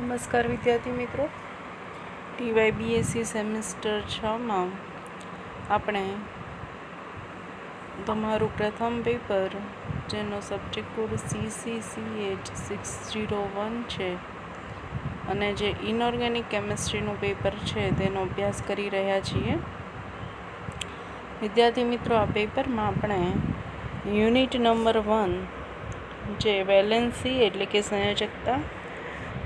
નમસ્કાર વિદ્યાર્થી મિત્રો, ટીવાય બીએસસી સેમિસ્ટર 6માં આપણે તમારું પ્રથમ પેપર જેનો સબ્જેક્ટ કોડ CCCH601 છે અને જે ઇનઓર્ગેનિક કેમિસ્ટ્રીનું પેપર છે તેનો અભ્યાસ કરી રહ્યા છીએ. વિદ્યાર્થી મિત્રો, આ પેપરમાં આપણે યુનિટ નંબર 1 જે વેલેન્સી એટલે કે સંયોજકતા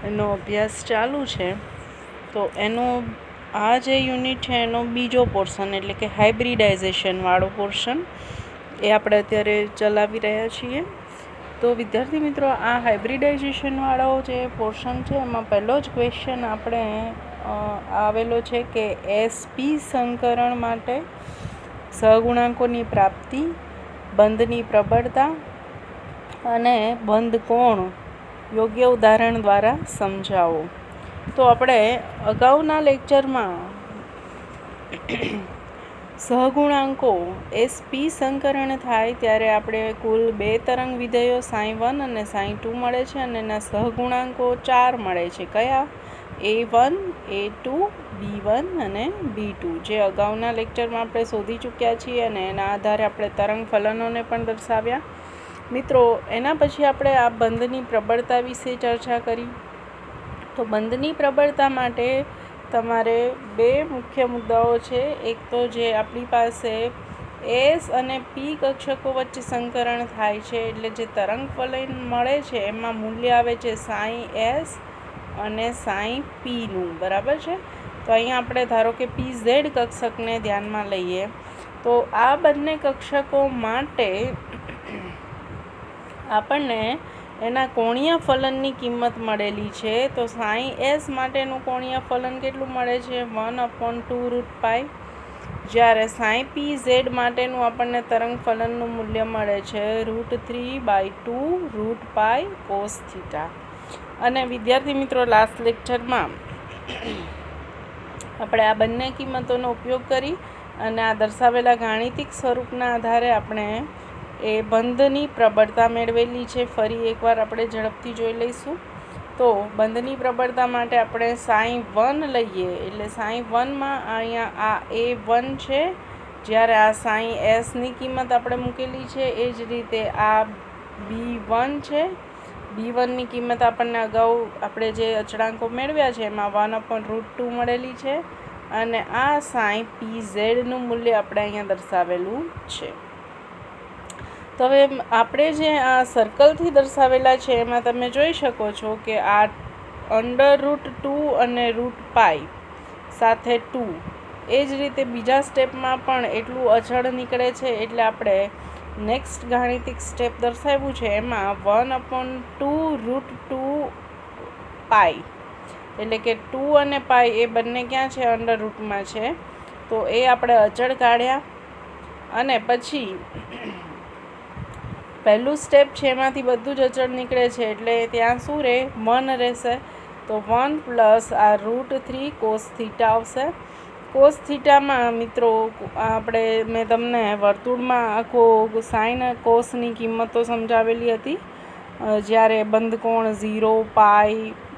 એનો અભ્યાસ ચાલુ છે. તો એનો આ જે યુનિટ છે એનો બીજો પોર્શન એટલે કે હાઇબ્રિડાઇઝેશનવાળો પોર્શન એ આપણે અત્યારે ચલાવી રહ્યા છીએ. તો વિદ્યાર્થી મિત્રો, આ હાઇબ્રિડાઇઝેશનવાળો જે પોર્શન છે એમાં પહેલો જ ક્વેશ્ચન આપણે આવેલો છે કે એસપી સંકરણ માટે સહગુણાંકોની પ્રાપ્તિ, બંધની પ્રબળતા અને બંધ કોણ યોગ્ય ઉદાહરણ દ્વારા સમજાવો. તો આપણે અગાઉના લેક્ચરમાં સહગુણાંકો એસપી સંકરણ થાય ત્યારે આપણે કુલ 2 તરંગ વિધેયો sin1 અને sin2 મળે છે અને એના સહગુણાંકો 4 મળે છે. કયા? a1, a2, b1 અને b2, જે અગાઉના લેક્ચરમાં આપણે શોધી ચૂક્યા છીએ અને એના આધારે આપણે તરંગ ફલનોને પણ દર્શાવ્યા. મિત્રો, એના પછી આપણે આ બંધની પ્રબળતા વિશે ચર્ચા કરી. તો બંધની પ્રબળતા માટે તમારે 2 મુખ્ય મુદ્દાઓ છે. એક તો જે આપણી પાસે એસ અને પી કક્ષકો વચ્ચે સંકરણ થાય છે એટલે જે તરંગ ફલન મળે છે એમાં મૂલ્ય આવે છે સાઈ એસ અને સાઈ પીનું, બરાબર છે. તો અહીંયા આપણે ધારો કે PZ કક્ષકને ધ્યાનમાં લઈએ તો આ બંને કક્ષકો માટે આપણને એના કોણીય ફલનની કિંમત મળેલી છે. તો સાઈ એસ માટેનું કોણીય ફલન કેટલું મળે છે? 1/2√π. જ્યારે સાઈ PZ માટેનું આપણને તરંગ ફલનનું મૂલ્ય મળે છે √3/2√π cos θ. અને વિદ્યાર્થી મિત્રો, લાસ્ટ લેક્ચરમાં આપણે આ બંને કિંમતોનો ઉપયોગ કરી અને આ દર્શાવેલા ગાણિતિક સ્વરૂપના આધારે આપણે એ બંધની પ્રબળતા મેળવેલી છે. ફરી એકવાર આપણે ઝડપથી જોઈ લઈશું. તો બંધની પ્રબળતા માટે આપણે sin1 લઈએ એટલે sin1માં અહીંયા આ a1 છે, જ્યારે આ sin એસની કિંમત આપણે મૂકેલી છે. એ જ રીતે આ b1 છે. b1ની કિંમત આપણને અગાઉ આપણે જે અચળાંકો મેળવ્યા છે એમાં 1/√2 મળેલી છે અને આ sin pzનું મૂલ્ય આપણે અહીંયા દર્શાવેલું છે. તો હવે આપણે જે આ સર્કલથી દર્શાવેલા છે એમાં તમે જોઈ શકો છો કે આ √2 અને √π સાથે 2, એ જ રીતે બીજા સ્ટેપમાં પણ એટલું અચળ નીકળે છે. એટલે આપણે નેક્સ્ટ ગાણિતિક સ્ટેપ દર્શાવ્યું છે એમાં 1/2√2π એટલે કે 2 અને π એ બંને ક્યાં છે? અંડર રૂટમાં છે. તો એ આપણે અચળ કાઢ્યા અને પછી પહેલું સ્ટેપ છે એમાંથી બધું જ અચળ નીકળે છે એટલે ત્યાં શું રહે? 1 રહેશે. તો 1 પ્લસ આ √3 cos θ આવશે. cos θમાં મિત્રો મેં તમને વર્તુળમાં આખો સાઇન કોસની કિંમતો સમજાવેલી હતી જ્યારે બંધ કોણ 0, π,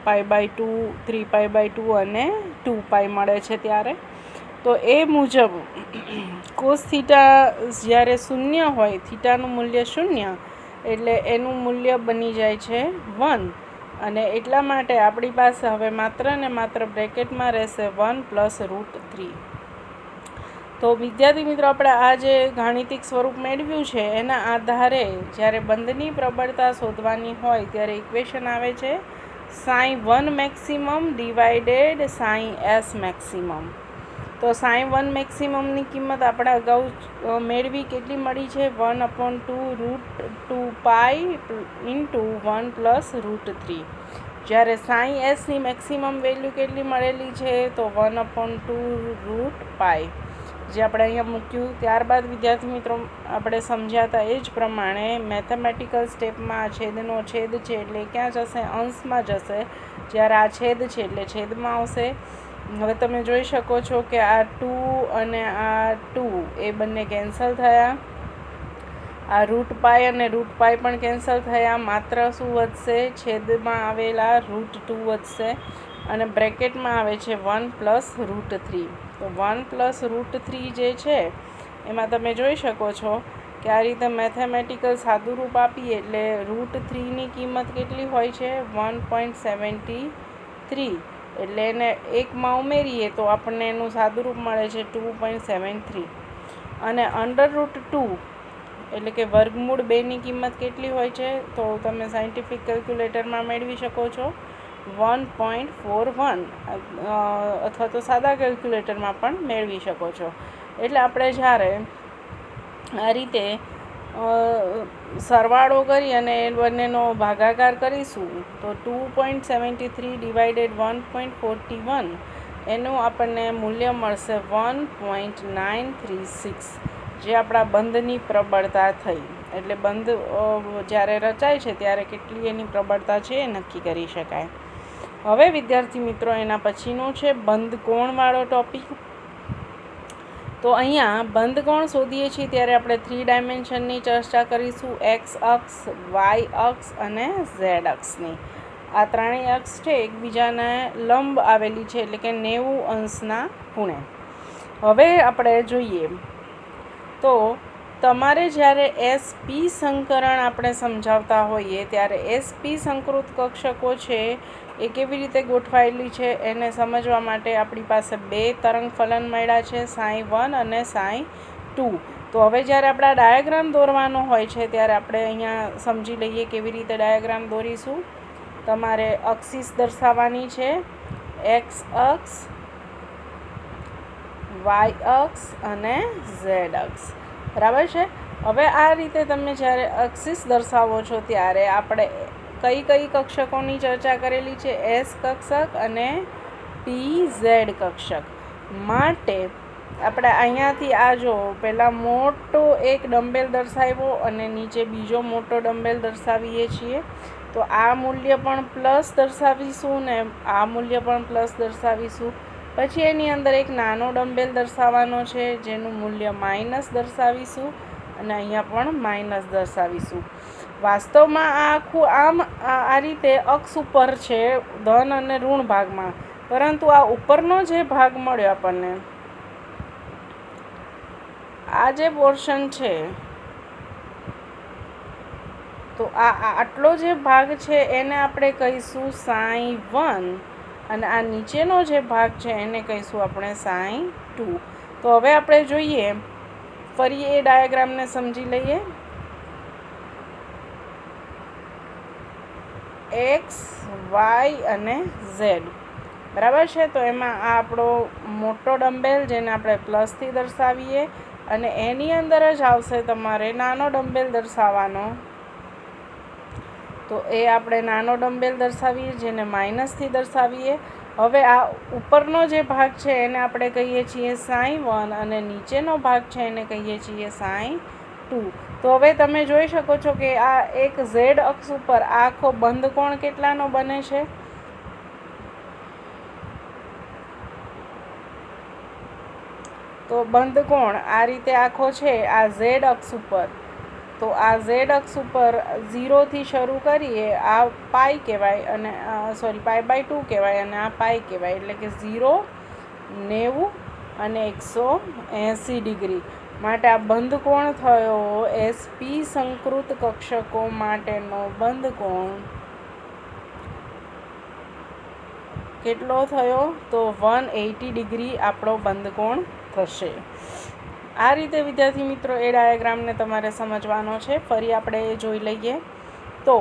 π/2, 3π/2 અને 2π મળે છે ત્યારે. તો એ મુજબ cos θ જ્યારે 0 હોય, થીટાનું મૂલ્ય 0, એટલે એનું મૂલ્ય બની જાય છે 1 અને એટલા માટે આપણી પાસે હવે માત્ર ને માત્ર બ્રેકેટમાં રહેશે 1 + √3. તો વિદ્યાર્થી મિત્રો, આપણે આ જે ગાણિતિક સ્વરૂપ મેળવ્યું છે એના આધારે જ્યારે બંધની પ્રબળતા શોધવાની હોય ત્યારે ઇક્વેશન આવે છે sin1 maximum divided sin s maximum. તો sin1 મેક્સિમમની કિંમત આપણે અગાઉ મેળવી, કેટલી મળી છે? 1/2√2π × 1 + √3. જ્યારે sin એસની મેક્સિમમ વેલ્યુ કેટલી મળેલી છે? તો 1/2√π, જે આપણે અહીંયા મૂક્યું. ત્યારબાદ વિદ્યાર્થી મિત્રો, આપણે સમજ્યા હતા એ જ પ્રમાણે મેથેમેટિકલ સ્ટેપમાં આ છેદનો છેદ છે એટલે ક્યાં જશે? અંશમાં જશે. જ્યારે આ છેદ છે એટલે છેદમાં આવશે. હવે તમે જોઈ શકો છો કે આ 2 અને આ 2 એ બંને કેન્સલ થયા. આ રૂટ પાઈ અને રૂટ પાઈ પણ કેન્સલ થયા, માત્ર શું વધશે? છેદમાં આવેલા √2 વધશે અને બ્રેકેટમાં આવે છે 1 + √3. તો 1 + √3 જે છે એમાં તમે જોઈ શકો છો કે આ રીતે મેથેમેટિકલ સાદુરૂપ આપીએ એટલે √3ની કિંમત કેટલી હોય છે? 1.73. એટલે એને એકમાં ઉમેરીએ તો આપણને એનું સાદુરૂપ મળે છે 2.73. અને √2 એટલે કે વર્ગમૂળ 2ની કિંમત કેટલી હોય છે? તો તમે સાયન્ટિફિક કેલ્ક્યુલેટરમાં મેળવી શકો છો 1.41 અથવા તો સાદા કેલ્ક્યુલેટરમાં પણ મેળવી શકો છો. એટલે આપણે જ્યારે આ રીતે સરવાળો કરી અને એ બંનેનો ભાગાકાર કરીશું તો 2.73 / 1.41 એનું આપણને મૂલ્ય મળશે 1.936, જે આપણા બંધની પ્રબળતા થઈ. એટલે બંધ જ્યારે રચાય છે ત્યારે કેટલી એની પ્રબળતા છે એ નક્કી કરી શકાય. હવે વિદ્યાર્થી મિત્રો એના પછીનું છે બંધ કોણવાળો ટોપિક. તો અહીંયા બંધ કોણ શોધીએ છીએ ત્યારે આપણે 3 ડાયમેન્શનની ચર્ચા કરીશું. એક્સ અક્ષ, વાય અક્ષ અને ઝેડ અક્ષની. આ ત્રણેય અક્ષ છે એકબીજાને લંબ આવેલી છે, એટલે કે 90 અંશના ખૂણે. હવે આપણે જોઈએ તો તમારે જ્યારે SP સંકરણ આપણે સમજાવતા હોઈએ ત્યારે SP સંકૃત કક્ષકો છે એ કેવી રીતે ગોઠવાયેલી છે એને સમજવા માટે આપણી પાસે 2 તરંગ ફલન મળ્યા છે, sin1 અને sin2. તો હવે જ્યારે આપણે ડાયાગ્રામ દોરવાનો હોય છે ત્યારે આપણે અહીંયા સમજી લઈએ કેવી રીતે ડાયાગ્રામ દોરીશું. તમારે અક્ષિસ દર્શાવવાની છે, એક્સ અક્ષ, વાય અક્ષ અને ઝેડ અક્ષ. બરાબર છે. હવે આ રીતે તમે જ્યારે અક્ષિસ દર્શાવો છો ત્યારે આપણે કઈ કઈ કક્ષકોની ચર્ચા કરેલી છે? S કક્ષક અને PZ કક્ષક. માટે આપણે અહીંયાથી આ જો પહેલાં મોટો એક ડમ્બેલ દર્શાવ્યો અને નીચે બીજો મોટો ડમ્બેલ દર્શાવીએ છીએ. તો આ મૂલ્ય પણ પ્લસ દર્શાવીશું ને આ મૂલ્ય પણ પ્લસ દર્શાવીશું. પછી એની અંદર એક નાનો ડમ્બેલ દર્શાવવાનો છે જેનું મૂલ્ય માઇનસ દર્શાવીશું અને અહીંયા પણ માઇનસ દર્શાવીશું. વાસ્તવમાં આ આખું આ રીતે અક્ષ ઉપર છે ધન અને ઋણ ભાગમાં, પરંતુ આ ઉપરનો જે ભાગ મળ્યો આપણને, આ જે પોર્શન છે, તો આટલો જે ભાગ છે એને આપણે કહીશું sin1 અને આ નીચેનો જે ભાગ છે એને કહીશું આપણે sin2. તો હવે આપણે જોઈએ, ફરી એ ડાયાગ્રામને સમજી લઈએ. એક્સ, વાય અને ઝેડ. બરાબર છે. તો એમાં આ આપણો મોટો ડમ્બેલ જેને આપણે પ્લસથી દર્શાવીએ અને એની અંદર જ આવશે તમારે નાનો ડમ્બેલ દર્શાવવાનો. તો એ આપણે નાનો ડમ્બેલ દર્શાવીએ જેને માઇનસથી દર્શાવીએ. હવે આ ઉપરનો જે ભાગ છે એને આપણે કહીએ છીએ sin1 અને નીચેનો ભાગ છે એને કહીએ છીએ sin2. તો હવે તમે જોઈ શકો છો કે આ એક ઝેડ અક્ષ ઉપર આ આખો બંધ કોણ કેટલાનો બને છે? તો બંધ કોણ આ રીતે આખો છે આ ઝેડ અક્ષ ઉપર. તો આ ઝેડ અક્ષ ઉપર 0થી શરૂ કરીએ, આ પાઈ કહેવાય અને π/2 કહેવાય અને આ પાઈ કહેવાય. એટલે કે 0, 90 અને 180 ડિગ્રી. માટે આ બંધ કોણ થયો SP સંકૃત કક્ષકો માટેનો બંધ કોણ કેટલો થયો? તો 180 ડિગ્રી આપણો બંધ કોણ થશે. આ રીતે વિદ્યાર્થી મિત્રો એ ડાયાગ્રામને તમારે સમજવાનો છે. ફરી આપણે એ જોઈ લઈએ. તો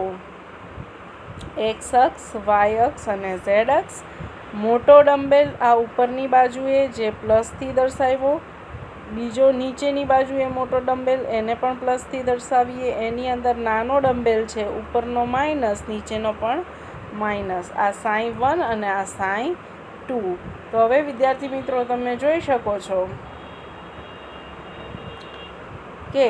એક્સ અક્ષ, વાય અક્ષ અને ઝેડ અક્ષ. મોટો ડમ્બેલ આ ઉપરની બાજુએ જે પ્લસથી દર્શાવ્યો, બીજો નીચેની બાજુએ મોટો ડમ્બેલ એને પણ પ્લસથી દર્શાવીએ. એની અંદર નાનો ડમ્બેલ છે, ઉપરનો માઇનસ, નીચેનો પણ માઇનસ. આ sin1 અને આ sin2. તો હવે વિદ્યાર્થી મિત્રો તમે જોઈ શકો છો કે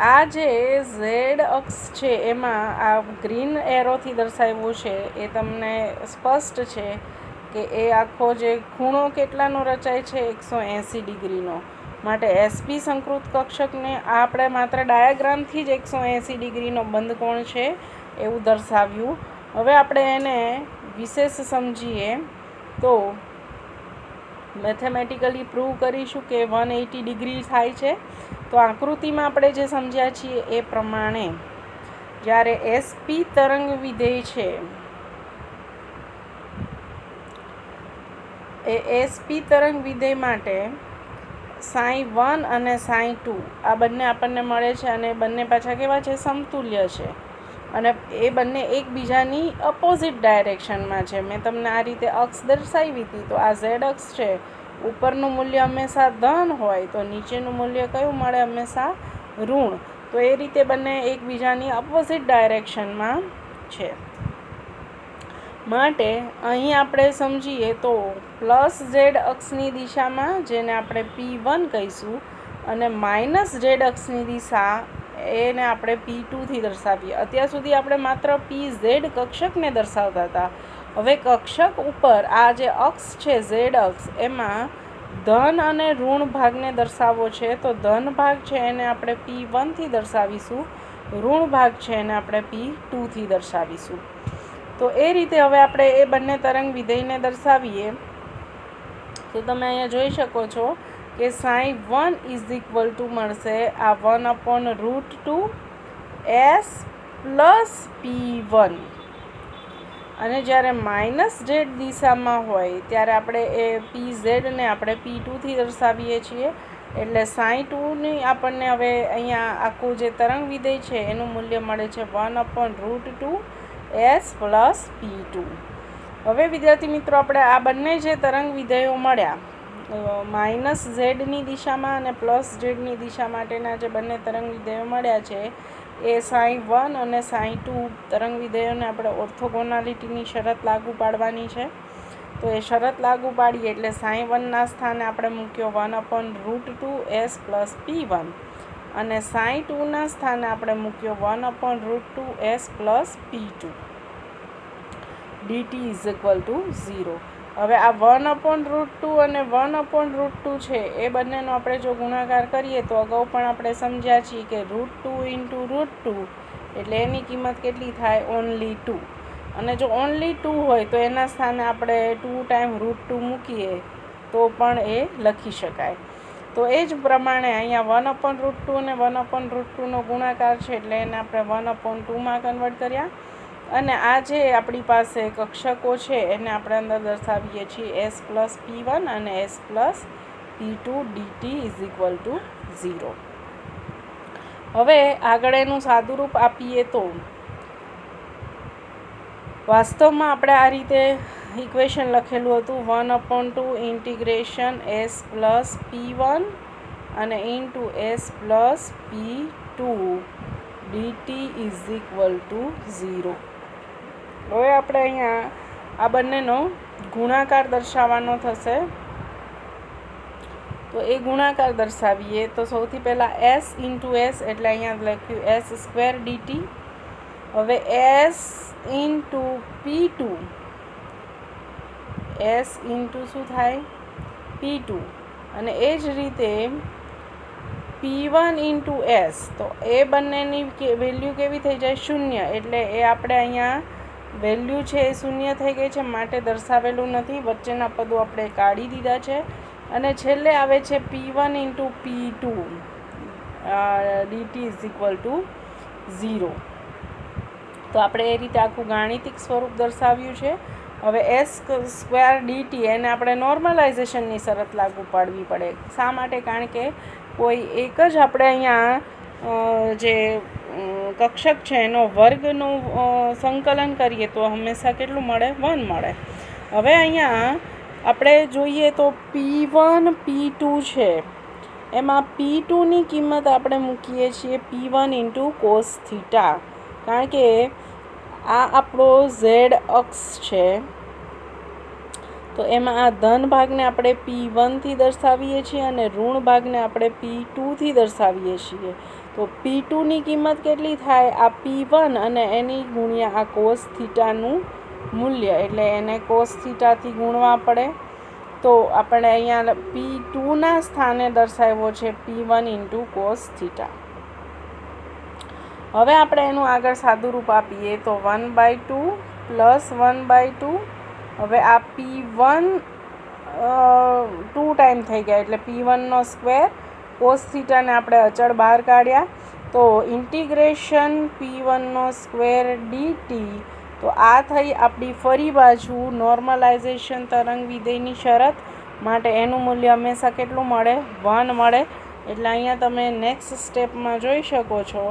આ જે ઝેડ અક્ષ છે એમાં આ ગ્રીન એરોથી દર્શાવ્યું છે એ તમને સ્પષ્ટ છે કે એ આખો જે ખૂણો કેટલાનો રચાય છે 180 ડિગ્રીનો. માટે એસપી સંકૃત કક્ષકને આપણે માત્ર ડાયાગ્રામથી જ 180 ડિગ્રીનો બંધ કોણ છે એવું દર્શાવ્યું. હવે આપણે એને વિશેષ સમજીએ તો મેથેમેટિકલી પ્રૂવ કરીશું કે 180 ડિગ્રી થાય છે. તો આકૃતિમાં આપણે જે સમજ્યા છીએ એ પ્રમાણે જ્યારે એસપી તરંગ વિધેય છે એ એસપી તરંગ વિધેય માટે sin1 અને sin2 આ બંને આપણને મળે છે અને બંને પાછા કેવા છે? સમતુલ્ય છે અને એ બંને એકબીજાની અપોઝિટ ડાયરેક્શનમાં છે. મેં તમને આ રીતે અક્ષ દર્શાવી હતી. તો આ ઝેડ અક્ષ છે, ઉપરનું મૂલ્ય હંમેશા ધન હોય તો નીચેનું મૂલ્ય કયું મળે? હંમેશા ઋણ. તો એ રીતે બંને એકબીજાની અપોઝિટ ડાયરેક્શનમાં છે. માટે અહીં આપણે સમજીએ તો પ્લસ ઝેડ અક્ષની દિશામાં, જેને આપણે P1 કહીશું, અને માઇનસ ઝેડ અક્ષની દિશા એને આપણે P2થી દર્શાવીએ. અત્યાર સુધી આપણે માત્ર PZ કક્ષકને દર્શાવતા હતા. હવે કક્ષક ઉપર આ જે અક્ષ છે ઝેડ અક્ષ, એમાં ધન અને ઋણ ભાગને દર્શાવવો છે. તો ધન ભાગ છે એને આપણે P1થી દર્શાવીશું, ઋણ ભાગ છે એને આપણે P2થી દર્શાવીશું. તો એ રીતે હવે આપણે એ બંને તરંગ વિધેયને દર્શાવીએ તો તમે અહીંયા જોઈ શકો છો કે sin1 મળશે આ 1/√2 s પ્લસ P1. અને જ્યારે માઇનસ ઝેડ દિશામાં હોય ત્યારે આપણે એ PZને આપણે P2થી દર્શાવીએ છીએ. એટલે sin2ની આપણને હવે અહીંયા આખું જે તરંગ વિધેય છે એનું મૂલ્ય મળે છે 1/√2 s પ્લસ P2. હવે વિદ્યાર્થી મિત્રો, આપણે આ બંને જે તરંગ વિધેયો મળ્યા માઇનસ ઝેડની દિશામાં અને પ્લસ ઝેડની દિશા માટેના જે બંને તરંગ વિધેયો મળ્યા છે એ sin1 અને sin2 તરંગ વિધેયોને આપણે ઓર્થોગોનાલિટીની શરત લાગુ પાડવાની છે. તો એ શરત લાગુ પાડીએ એટલે sin1ના સ્થાને આપણે મૂક્યો 1/√2 s પ્લસ P1 અને sin2ના સ્થાને આપણે મૂક્યો 1/√2 s પ્લસ P2 dt = 0. હવે આ 1/√2 અને 1/√2 છે એ બંનેનો આપણે જો ગુણાકાર કરીએ તો અગાઉ પણ આપણે સમજ્યા છીએ કે √2 × √2 એટલે એની કિંમત કેટલી થાય? ઓનલી 2. અને જો ઓનલી 2 હોય તો એના સ્થાને આપણે 2 ટાઈમ √2 મૂકીએ તો પણ એ લખી શકાય. તો એ જ પ્રમાણે અહીંયા 1/√2 અને 1/√2નો ગુણાકાર છે એટલે એને આપણે 1/2માં કન્વર્ટ કર્યા. અને આ જે આપણી પાસે કક્ષકો છે એને આપણે અંદર દર્શાવીએ છીએ s પ્લસ P1 અને s પ્લસ P2 dt = 0. હવે આગળ એનું સાદુરૂપ આપીએ તો વાસ્તવમાં આપણે આ રીતે ઇક્વેશન લખેલું હતું 1/2 ઇન્ટિગ્રેશન s પ્લસ P1 અને into s plus P2 dt = 0. હવે આપણે અહીંયા આ બંનેનો ગુણાકાર દર્શાવવાનો થશે. તો એ ગુણાકાર દર્શાવીએ તો સૌથી પહેલાં s × s એટલે અહીંયા લખ્યું s² dt. હવે s × P2, s × શું થાય? P2. અને એ જ રીતે P1 × s, તો એ બંનેની વેલ્યુ કેવી થઈ જાય? 0. એટલે એ આપણે અહીંયા વેલ્યુ છે એ 0 થઈ ગઈ છે, માટે દર્શાવેલું નથી. વચ્ચેના પદો આપણે કાઢી દીધા છે. અને છેલ્લે આવે છે P1 × P2 dt = 0. તો આપણે એ રીતે આખું ગાણિતિક સ્વરૂપ દર્શાવ્યું છે. હવે s² dt એને આપણે નોર્મલાઇઝેશનની શરત લાગુ પાડવી પડે. શા માટે? કારણ કે કોઈ એક જ આપણે અહીંયા જે કક્ષક છે એનો વર્ગનું સંકલન કરીએ તો હંમેશા કેટલું મળે? 1 મળે. હવે અહીંયા આપણે જોઈએ તો P1 P2 છે એમાં P2ની કિંમત આપણે મૂકીએ છીએ P1 × cos θ. કારણ કે આ આપણો ઝેડ અક્ષ છે તો એમાં આ ધન ભાગને આપણે P1થી દર્શાવીએ છીએ અને ઋણ ભાગને આપણે P2થી દર્શાવીએ છીએ. તો P2ની કિંમત કેટલી થાય? આ P1 અને એની ગુણ્યા આ cos θનું મૂલ્ય, એટલે એને cos θથી ગુણવા પડે. તો આપણે અહીંયા P2ના સ્થાને દર્શાવ્યો છે P1 ઇન્ટુ કોસ થીટા. હવે આપણે એનું આગળ સાદું રૂપ આપીએ તો 1/2 પ્લસ 1/2. હવે આ P1 2 ટાઈમ થઈ ગયા એટલે P1નો સ્ક્વેર. કોસ થીટાને આપણે અચળ બહાર કાઢ્યા તો ઇન્ટિગ્રેશન P1નો સ્ક્વેર dt. તો આ થઈ આપણી ફરી બાજુ નોર્મલાઇઝેશન તરંગ વિધેયની શરત માટે એનું મૂલ્ય હંમેશા કેટલું મળે? 1 મળે. એટલે અહીંયા તમે નેક્સ્ટ સ્ટેપમાં જોઈ શકો છો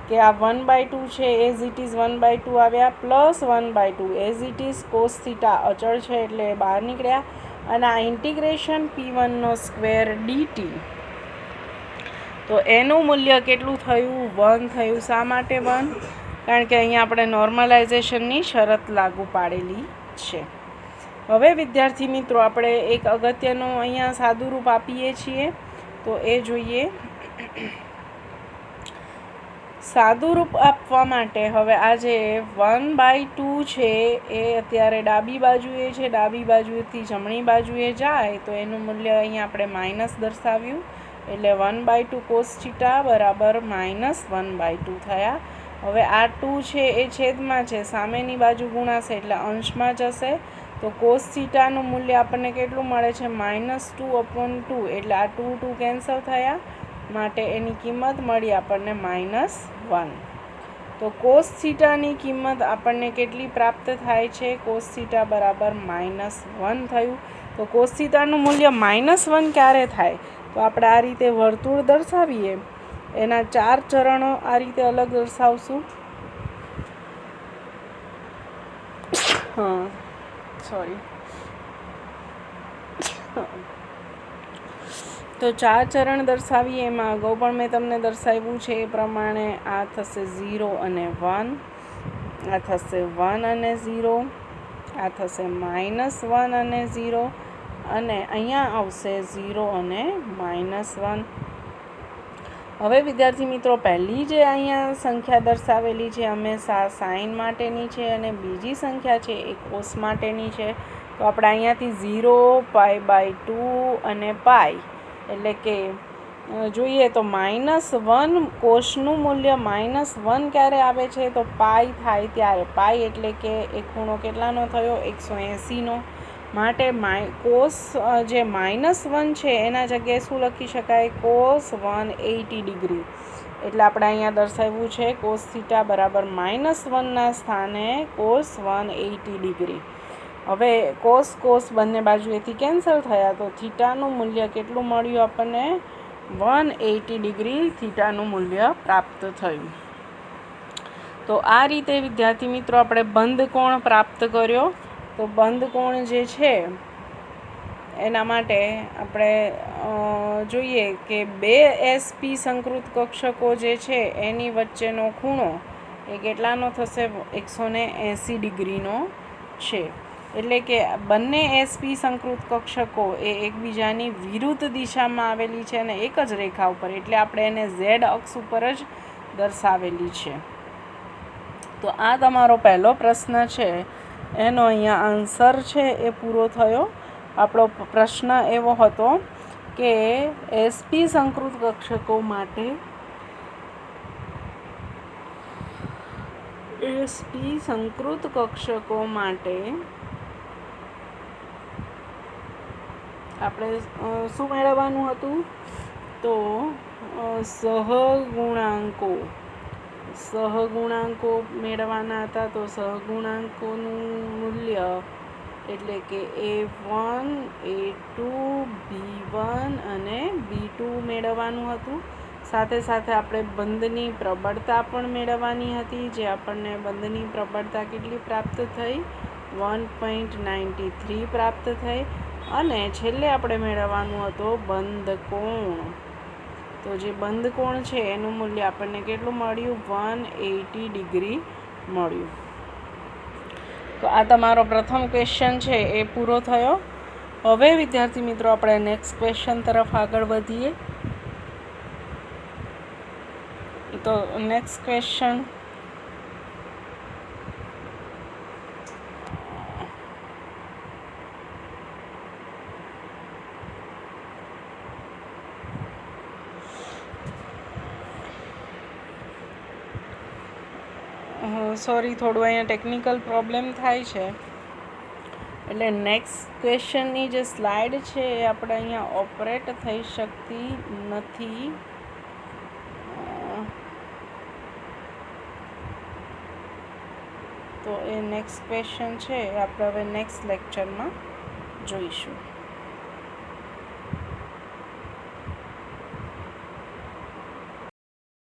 કે આ 1/2 છે એઝ ઇટ ઇઝ 1/2 આવ્યા plus 1/2 as it is cos theta અચળ છે એટલે બહાર નીકળ્યા અને આ ઇન્ટિગ્રેશન P1નો સ્ક્વેર dt. તો એનું મૂલ્ય કેટલું થયું? 1 થયું. શા માટે 1? કારણ કે અહીંયા આપણે નોર્મલાઇઝેશનની શરત લાગુ પાડેલી છે. હવે વિદ્યાર્થી મિત્રો આપણે એક અગત્યનું અહીંયા સાદું રૂપ આપીએ છીએ તો એ જોઈએ. સાદું રૂપ આપવા માટે હવે આ જે 1/2 છે એ અત્યારે ડાબી બાજુએ છે, ડાબી બાજુએથી જમણી બાજુએ જાય તો એનું મૂલ્ય અહીંયા આપણે માઇનસ દર્શાવ્યું એટલે 1/2 કોસ થીટા બરાબર -1/2 થયા. હવે આ 2 છે એ છેદમાં છે, સામેની બાજુ ગુણાશે એટલે અંશમાં જશે તો કોસ થીટાનું મૂલ્ય આપણને કેટલું મળે છે? -2/2 એટલે આ 2 કેન્સલ થયા માટે એની કિંમત મળી આપણને -1. તો કોસ થીટાની કિંમત આપણને કેટલી પ્રાપ્ત થાય છે? કોસ થીટા બરાબર -1 થયું. તો કોસ થીટાનું મૂલ્ય -1 ક્યારે થાય? તો આપણે આ રીતે વર્તુળ દર્શાવીએ એના 4 ચરણો આ રીતે અલગ દર્શાવશું. તો 4 ચરણ દર્શાવીએ એમાં અગાઉ પણ મેં તમને દર્શાવ્યું છે એ પ્રમાણે આ થશે 0 અને 1, આ થશે 1 અને 0, આ થશે -1 અને 0 અને અહીંયા આવશે 0 અને -1. હવે વિદ્યાર્થી મિત્રો પહેલી જે અહીંયા સંખ્યા દર્શાવેલી છે હંમેશા સાઇન માટેની છે અને બીજી સંખ્યા છે એ કોસ માટેની છે. તો આપણે અહીંયાથી 0, π/2 અને પાઈ એટલે કે જોઈએ તો -1 કોસનું મૂલ્ય -1 ક્યારે આવે છે? તો પાઈ થાય ત્યારે. પાઈ એટલે કે એ ખૂણો કેટલાનો થયો? 180નો. માટે કોસ જે -1 છે એના જગ્યાએ શું લખી શકાય? cos 180 degree. એટલે આપણે અહીંયા દર્શાવ્યું છે કોસ થીટા બરાબર -1ના સ્થાને cos 180 ડિગ્રી. હવે કોસ બંને બાજુએથી કેન્સલ થયા તો થીટાનું મૂલ્ય કેટલું મળ્યું આપણને? 180 ડિગ્રી થીટાનું મૂલ્ય પ્રાપ્ત થયું. તો આ રીતે વિદ્યાર્થી મિત્રો આપણે બંધ કોણ પ્રાપ્ત કર્યો. તો બંધ કોણ જે છે એના માટે આપણે જોઈએ કે 2 SP સંકૃત કક્ષકો જે છે એની વચ્ચેનો ખૂણો એ કેટલાનો થશે? 180 ડિગ્રીનો છે. એટલે કે બંને SP સંકૃત કક્ષકો એ એકબીજાની વિરુદ્ધ દિશામાં આવેલી છે અને એક જ રેખા ઉપર, એટલે આપણે એને Z અક્ષ ઉપર જ દર્શાવેલી છે. તો આ તમારો પહેલો પ્રશ્ન છે એનો અહીંયા આન્સર છે એ પૂરો થયો. આપણો પ્રશ્ન એવો હતો કે SP સંકૃત કક્ષકો માટે આપણે શું મેળવવાનું હતું? તો સહગુણાંકો મેળવવાના હતા. તો સહગુણાંકોનું મૂલ્ય એટલે કે A1, A2, B1 અને B2 મેળવવાનું હતું. સાથે સાથે આપણે બંધની પ્રબળતા પણ મેળવવાની હતી, જે આપણને બંધની પ્રબળતા કેટલી પ્રાપ્ત થઈ? 1.93 પ્રાપ્ત થઈ. અને છેલ્લે આપણે મેળવવાનું હતો બંધ કોણ. તો જે બંધ કોણ છે એનું મૂલ્ય આપણને કેટલું મળ્યું? 180 ડિગ્રી મળ્યું. તો આ તમારો પ્રથમ ક્વેશ્ચન છે એ પૂરો થયો. હવે વિદ્યાર્થી મિત્રો આપણે નેક્સ્ટ ક્વેશ્ચન તરફ આગળ વધીએ. તો નેક્સ્ટ ક્વેશ્ચન સોરી, થોડું અહીંયા ટેકનિકલ પ્રોબ્લેમ થાય છે, એટલે નેક્સ્ટ ક્વેશ્ચનની જે સ્લાઇડ છે એ આપણે અહીંયા ઓપરેટ થઈ શકતી નથી. તો એ નેક્સ્ટ ક્વેશ્ચન છે એ આપણે હવે નેક્સ્ટ લેક્ચરમાં જોઈશું.